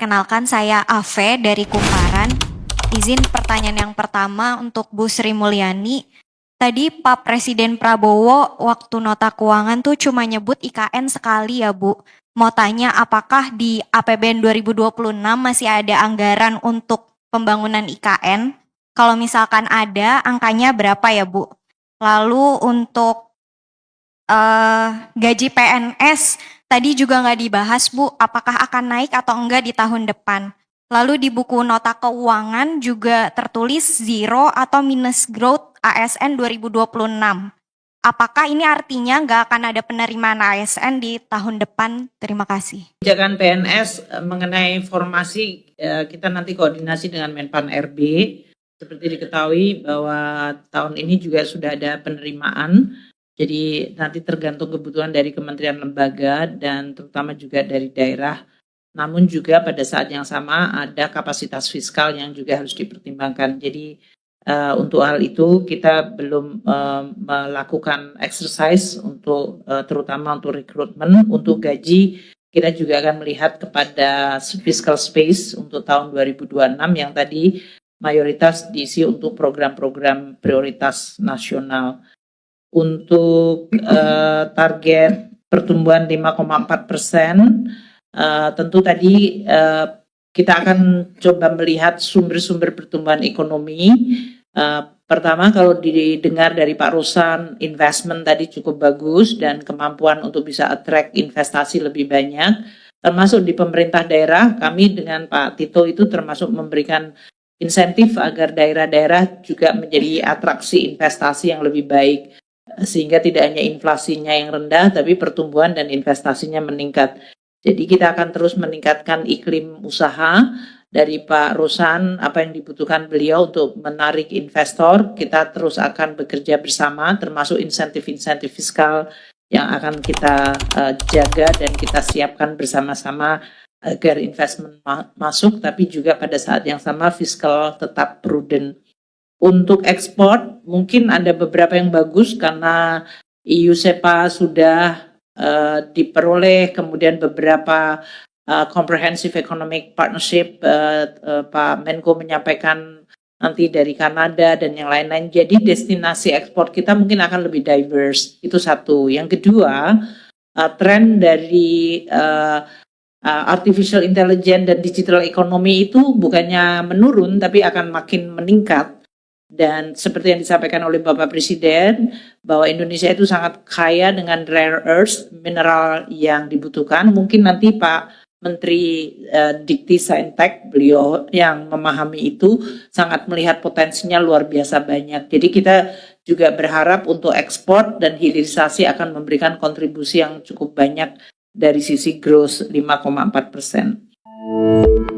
perkenalkan saya Ave dari Kumparan. Izin pertanyaan yang pertama untuk Bu Sri Mulyani. Tadi Pak Presiden Prabowo waktu nota keuangan tuh cuma nyebut IKN sekali ya Bu. Mau tanya apakah di APBN 2026 masih ada anggaran untuk pembangunan IKN? Kalau misalkan ada, angkanya berapa ya Bu? Lalu untuk gaji PNS tadi juga nggak dibahas Bu, apakah akan naik atau enggak di tahun depan. Lalu di buku nota keuangan juga tertulis zero atau minus growth ASN 2026. Apakah ini artinya nggak akan ada penerimaan ASN di tahun depan? Terima kasih. Kebijakan PNS mengenai formasi kita nanti koordinasi dengan Menpan RB. Seperti diketahui bahwa tahun ini juga sudah ada penerimaan. Jadi nanti tergantung kebutuhan dari kementerian lembaga dan terutama juga dari daerah. Namun juga pada saat yang sama ada kapasitas fiskal yang juga harus dipertimbangkan. Jadi untuk hal itu kita belum melakukan exercise untuk terutama untuk rekrutmen, untuk gaji. Kita juga akan melihat kepada fiscal space untuk tahun 2026 yang tadi mayoritas diisi untuk program-program prioritas nasional. Untuk target pertumbuhan 5,4%, tentu tadi kita akan coba melihat sumber-sumber pertumbuhan ekonomi. Pertama, kalau didengar dari Pak Rosan, investment tadi cukup bagus dan kemampuan untuk bisa attract investasi lebih banyak. Termasuk di pemerintah daerah, kami dengan Pak Tito itu termasuk memberikan insentif agar daerah-daerah juga menjadi atraksi investasi yang lebih baik. Sehingga tidak hanya inflasinya yang rendah, tapi pertumbuhan dan investasinya meningkat. Jadi kita akan terus meningkatkan iklim usaha dari Pak Rosan, apa yang dibutuhkan beliau untuk menarik investor. Kita terus akan bekerja bersama, termasuk insentif-insentif fiskal yang akan kita jaga dan kita siapkan bersama-sama agar investment masuk, tapi juga pada saat yang sama fiskal tetap prudent. Untuk ekspor mungkin ada beberapa yang bagus karena EU SEPA sudah diperoleh, kemudian beberapa Comprehensive Economic Partnership, Pak Menko menyampaikan nanti dari Kanada dan yang lain-lain. Jadi destinasi ekspor kita mungkin akan lebih diverse, itu satu. Yang kedua, tren dari artificial intelligence dan digital economy itu bukannya menurun tapi akan makin meningkat. Dan seperti yang disampaikan oleh Bapak Presiden, bahwa Indonesia itu sangat kaya dengan rare earth, mineral yang dibutuhkan. Mungkin nanti Pak Menteri Dikti Saintek, beliau yang memahami itu, sangat melihat potensinya luar biasa banyak. Jadi kita juga berharap untuk ekspor dan hilirisasi akan memberikan kontribusi yang cukup banyak dari sisi growth 5,4%.